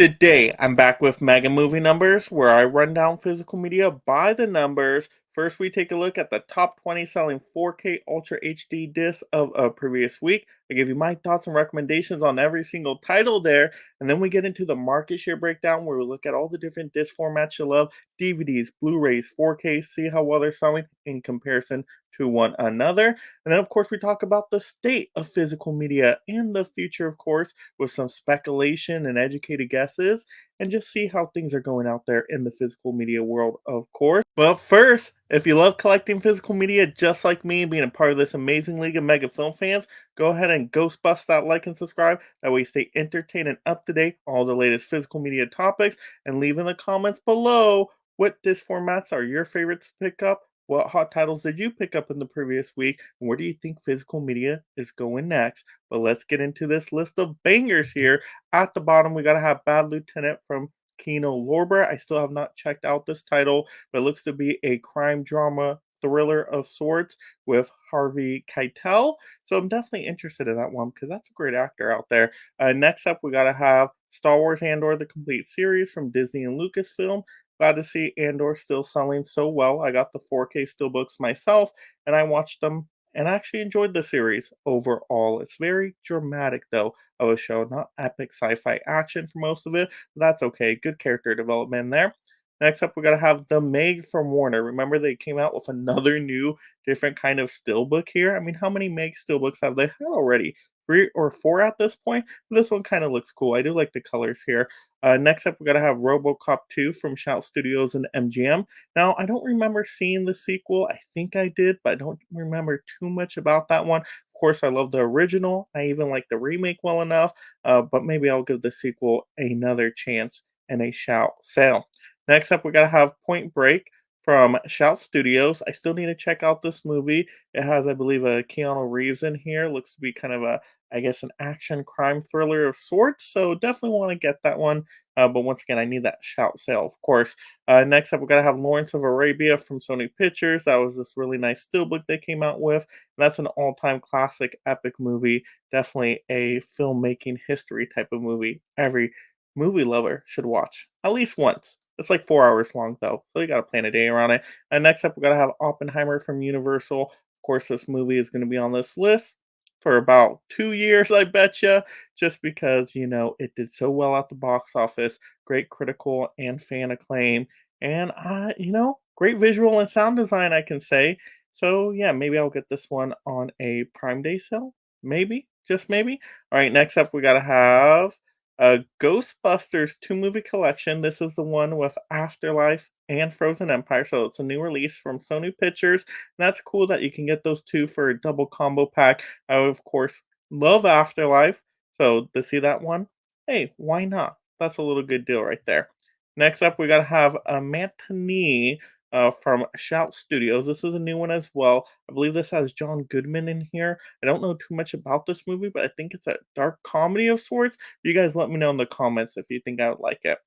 Today, I'm back with Mega Movie Numbers, where I run down physical media by the numbers. First, we take a look at the top 20 selling 4K Ultra HD discs of a previous week. I give you my thoughts and recommendations on every single title there. And then we get into the market share breakdown, where we look at all the different disc formats you love: DVDs, Blu rays, 4K, see how well they're selling in comparison to one another. And then, of course, we talk about the state of physical media and the future, of course, with some speculation and educated guesses, and just see how things are going out there in the physical media world, of course. But first, if you love collecting physical media just like me and being a part of this amazing league of mega film fans, go ahead and bust that like and subscribe. That way you stay entertained and up to date on all the latest physical media topics, and leave in the comments below what disc formats are your favorites to pick up. What hot titles did you pick up in the previous week? And where do you think physical media is going next? But let's get into this list of bangers here. At the bottom, we got to have Bad Lieutenant from Kino Lorber. I still have not checked out this title, but it looks to be a crime drama thriller of sorts with Harvey Keitel. So I'm definitely interested in that one because that's a great actor out there. Next up, we got to have Star Wars Andor, the complete series from Disney and Lucasfilm. Glad to see Andor still selling so well. I got the 4K steelbooks myself, and I watched them and actually enjoyed the series overall. It's very dramatic, though, of a show, not epic sci-fi action for most of it, but that's okay. Good character development in there. Next up, we gotta have The Meg from Warner. Remember, they came out with another new, different kind of steelbook here. I mean, how many Meg steelbooks have they had already? Three or four at this point. This one kind of looks cool. I do like the colors here. Next up, we got to have RoboCop 2 from Shout Studios and MGM. Now, I don't remember seeing the sequel. I think I did, but I don't remember too much about that one. Of course, I love the original. I even like the remake well enough, but maybe I'll give the sequel another chance and a shout sale. Next up, we got to have Point Break from Shout Studios. I still need to check out this movie. It has, I believe, a Keanu Reeves in here. Looks to be kind of a, I guess, an action crime thriller of sorts. So definitely want to get that one. But once again, I need that shout sale, of course. Next up, we're going to have Lawrence of Arabia from Sony Pictures. That was this really nice steelbook they came out with. That's an all time classic, epic movie. Definitely a filmmaking history type of movie. Every movie lover should watch at least once. It's like 4 hours long, though, so you got to plan a day around it. And next up, we got to have Oppenheimer from Universal. Of course, this movie is going to be on this list for about 2 years, I betcha, just because, it did so well at the box office. Great critical and fan acclaim. And, great visual and sound design, I can say. So, yeah, maybe I'll get this one on a Prime Day sale. Maybe, just maybe. All right, next up, we got to have Ghostbusters 2 movie collection. This is the one with Afterlife and Frozen Empire. So it's a new release from Sony Pictures. And that's cool that you can get those two for a double combo pack. I, of course, love Afterlife. So to see that one, hey, why not? That's a little good deal right there. Next up, we got to have a matinee from Shout Studios. This is a new one as well. I believe this has John Goodman in here. I don't know too much about this movie, but I think it's a dark comedy of sorts. You guys let me know in the comments if you think I would like it.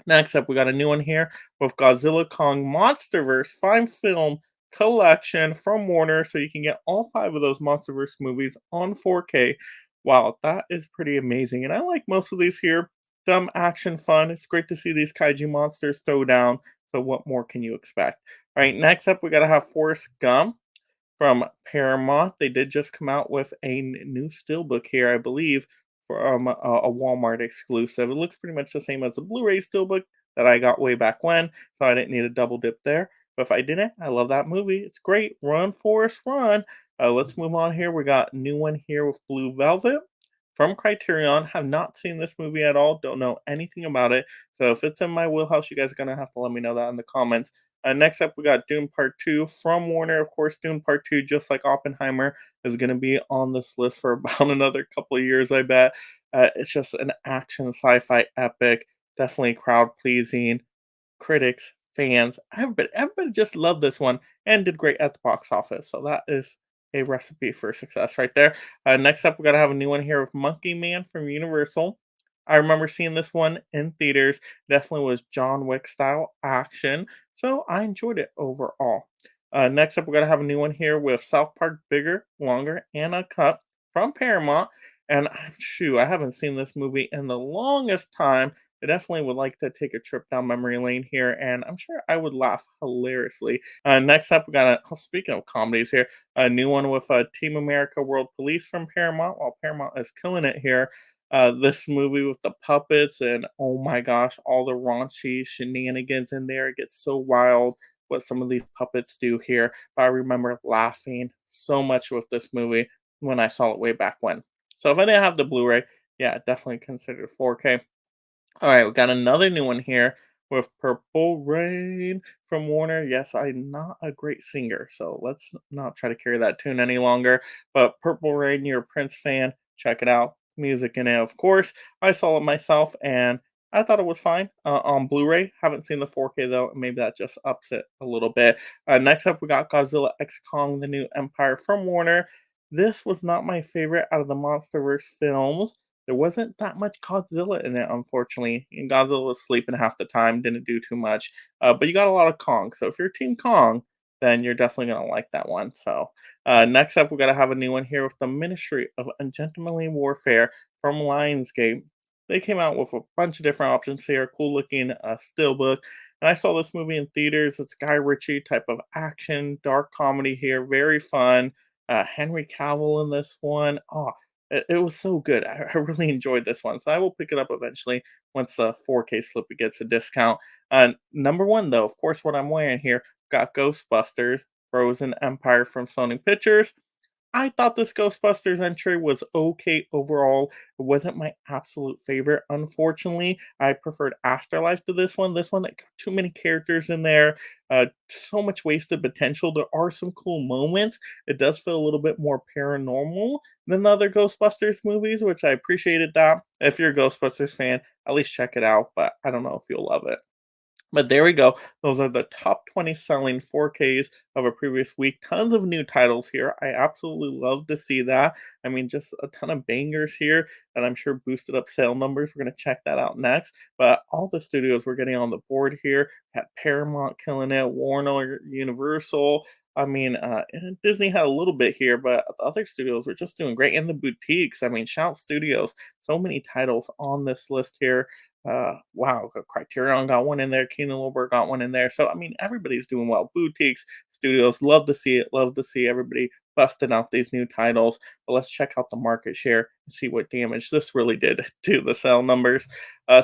Next up, we got a new one here with Godzilla Kong Monsterverse 5 film collection from Warner, so you can get all five of those Monsterverse movies on 4K. Wow, that is pretty amazing. And I like most of these here. Dumb action fun. It's great to see these kaiju monsters throw down. So what more can you expect? All right, next up, we got to have Forrest Gump from Paramount. They did just come out with a new steelbook here, I believe, from a Walmart exclusive. It looks pretty much the same as the Blu-ray steelbook that I got way back when, so I didn't need a double dip there. But if I didn't, I love that movie. It's great. Run, Forrest, run. Let's move on here. We got a new one here with Blue Velvet from Criterion. Have not seen this movie at all. Don't know anything about it. So if it's in my wheelhouse, you guys are going to have to let me know that in the comments. Next up, we got Dune Part 2 from Warner. Of course, Dune Part 2, just like Oppenheimer, is going to be on this list for about another couple of years, I bet. It's just an action sci-fi epic, definitely crowd pleasing. Critics, fans, everybody just loved this one and did great at the box office. So that is a recipe for success right there. Next up, we got to have a new one here with Monkey Man from Universal. I remember seeing this one in theaters. Definitely was John Wick style action. So I enjoyed it overall. Next up, we're going to have a new one here with South Park Bigger, Longer, and Uncut from Paramount. And shoot, I haven't seen this movie in the longest time. I definitely would like to take a trip down memory lane here, and I'm sure I would laugh hilariously. Next up, we got speaking of comedies here, a new one with Team America World Police from Paramount. While Paramount is killing it here, this movie with the puppets and oh my gosh, all the raunchy shenanigans in there. It gets so wild what some of these puppets do here. But I remember laughing so much with this movie when I saw it way back when. So if I didn't have the Blu-ray, yeah, definitely consider 4K. All right, we got another new one here with Purple Rain from Warner. Yes, I'm not a great singer, so let's not try to carry that tune any longer. But Purple Rain, you're a Prince fan, check it out. Music in it, of course. I saw it myself and I thought it was fine on Blu ray. Haven't seen the 4K though, and maybe that just ups it a little bit. Next up, we got Godzilla X Kong, the new Empire from Warner. This was not my favorite out of the MonsterVerse films. There wasn't that much Godzilla in it, unfortunately. And Godzilla was sleeping half the time, didn't do too much. But you got a lot of Kong. So if you're Team Kong, then you're definitely gonna like that one. So next up, we gotta have a new one here with the Ministry of Ungentlemanly Warfare from Lionsgate. They came out with a bunch of different options here, cool looking steelbook. And I saw this movie in theaters. It's Guy Ritchie type of action, dark comedy here, very fun. Henry Cavill in this one. Oh, it was so good. I really enjoyed this one, so I will pick it up eventually once the 4K Slippy gets a discount. Number one, though, of course, what I'm wearing here got Ghostbusters, Frozen Empire from Sony Pictures. I thought this Ghostbusters entry was okay overall. It wasn't my absolute favorite, unfortunately. I preferred Afterlife to this one. This one, it got too many characters in there, so much wasted potential. There are some cool moments. It does feel a little bit more paranormal than the other Ghostbusters movies, which I appreciated that. If you're a Ghostbusters fan, at least check it out, but I don't know if you'll love it. But there we go. Those are the top 20 selling 4Ks of a previous week. Tons of new titles here. I absolutely love to see that. I mean, just a ton of bangers here that I'm sure boosted up sale numbers. We're going to check that out next. But all the studios we're getting on the board here at Paramount killing it, Warner, Universal. I mean, and Disney had a little bit here, but the other studios were just doing great. And the boutiques. I mean, Shout Studios. So many titles on this list here. Wow, Criterion got one in there, Keenan Lilberg got one in there. So I mean, everybody's doing well. Boutiques, studios, love to see it. Love to see everybody busting out these new titles. But let's check out the market share and see what damage this really did to the sale numbers.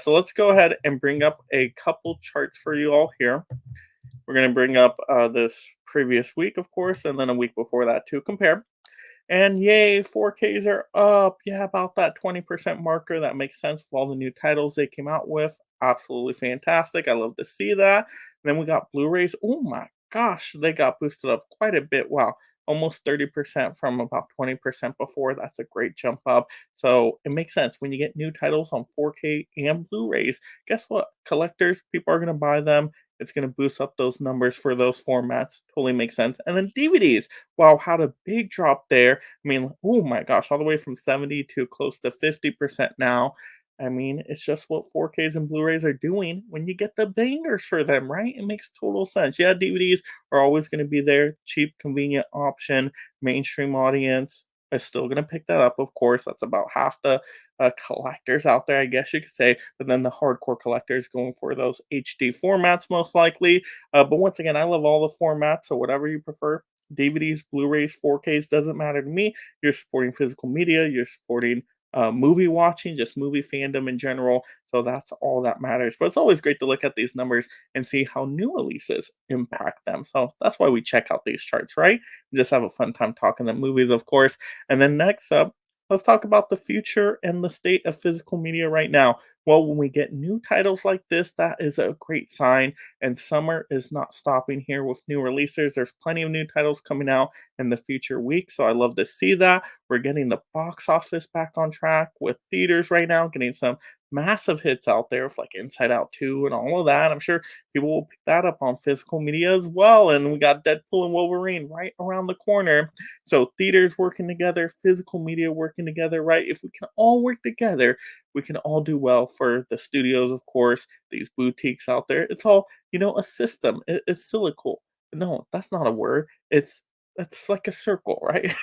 So let's go ahead and bring up a couple charts for you all here. We're going to bring up this previous week, of course, and then a week before that to compare. And yay, 4Ks are up. Yeah, about that 20% marker. That makes sense with all the new titles they came out with. Absolutely fantastic. I love to see that. Then we got Blu-rays. Oh my gosh, they got boosted up quite a bit. Wow, almost 30% from about 20% before. That's a great jump up. So it makes sense when you get new titles on 4K and Blu-rays. Guess what? Collectors, people are going to buy them. It's going to boost up those numbers for those formats. Totally makes sense. And then DVDs. Wow, had a big drop there. I mean, oh my gosh, all the way from 70 to close to 50% now. I mean, it's just what 4Ks and Blu-rays are doing when you get the bangers for them, right? It makes total sense. Yeah, DVDs are always going to be there. Cheap, convenient option. Mainstream audience is still going to pick that up, of course. That's about half the collectors out there, I guess you could say. But then the hardcore collectors going for those HD formats, most likely. But once again, I love all the formats, so whatever you prefer. DVDs, Blu-rays, 4Ks, doesn't matter to me. You're supporting physical media, you're supporting movie watching, just movie fandom in general. So that's all that matters. But it's always great to look at these numbers and see how new releases impact them. So that's why we check out these charts, right? And just have a fun time talking the movies, of course. And then next up, let's talk about the future and the state of physical media right now. Well, when we get new titles like this, that is a great sign. And summer is not stopping here with new releases. There's plenty of new titles coming out in the future weeks. So I love to see that. We're getting the box office back on track with theaters right now, getting some massive hits out there, with like Inside Out 2 and all of that. I'm sure people will pick that up on physical media as well. And we got Deadpool and Wolverine right around the corner. So theaters working together, physical media working together, right? If we can all work together, we can all do well for the studios, of course, these boutiques out there. It's all, a system. It's silical. No, that's not a word. It's like a circle, right?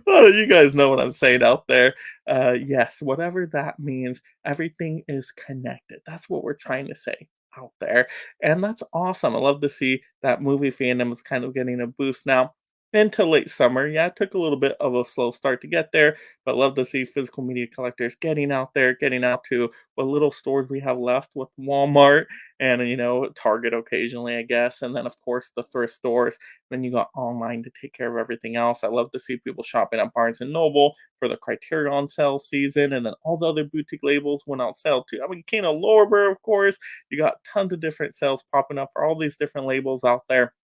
Well, you guys know what I'm saying out there. Yes, whatever that means, everything is connected. That's what we're trying to say out there. And that's awesome. I love to see that movie fandom is kind of getting a boost now into late summer. Yeah, it took a little bit of a slow start to get there, but love to see physical media collectors getting out there, getting out to what little stores we have left with Walmart and, Target occasionally, I guess. And then, of course, the thrift stores. Then you got online to take care of everything else. I love to see people shopping at Barnes and Noble for the Criterion sale season, and then all the other boutique labels went on sale too. I mean, Kano Lorber, of course. You got tons of different sales popping up for all these different labels out there.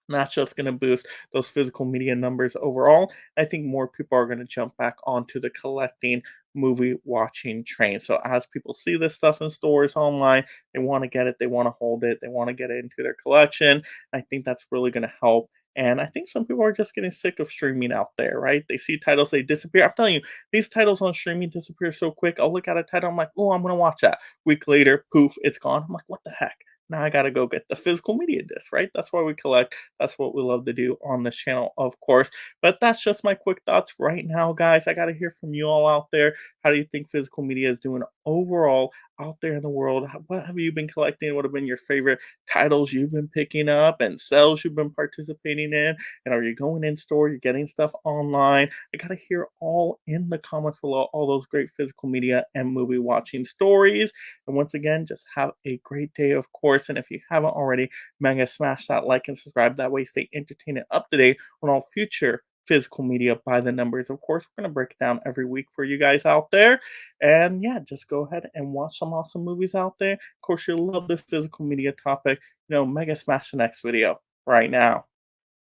That's just going to boost those physical media numbers overall. I think more people are going to jump back onto the collecting movie watching train. So as people see this stuff in stores online, they want to get it, they want to hold it, they want to get it into their collection. I think that's really going to help. And I think some people are just getting sick of streaming out there, right? They see titles, they disappear. I'm telling you, these titles on streaming disappear so quick. I'll look at a title, I'm like, oh, I'm going to watch that. Week later, poof, it's gone. I'm like, what the heck? Now I gotta go get the physical media disc, right? That's why we collect. That's what we love to do on this channel, of course. But that's just my quick thoughts right now, guys. I gotta hear from you all out there. How do you think physical media is doing overall out there in the world? What have you been collecting? What have been your favorite titles you've been picking up and sales you've been participating in? And are you going in store? You're getting stuff online? I gotta hear all in the comments below all those great physical media and movie watching stories. And once again, just have a great day, of course. And if you haven't already, mega smash that like and subscribe. That way, you stay entertained and up to date on all future physical media by the numbers. Of course, we're going to break it down every week for you guys out there. And yeah, just go ahead and watch some awesome movies out there. Of course, you'll love this physical media topic. Mega smash the next video right now.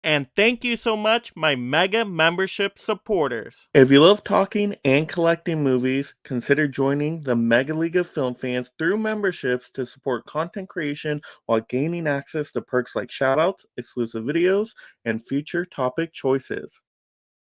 And thank you so much, my Mega membership supporters. If you love talking and collecting movies, consider joining the Mega League of Film Fans through memberships to support content creation while gaining access to perks like shoutouts, exclusive videos, and future topic choices.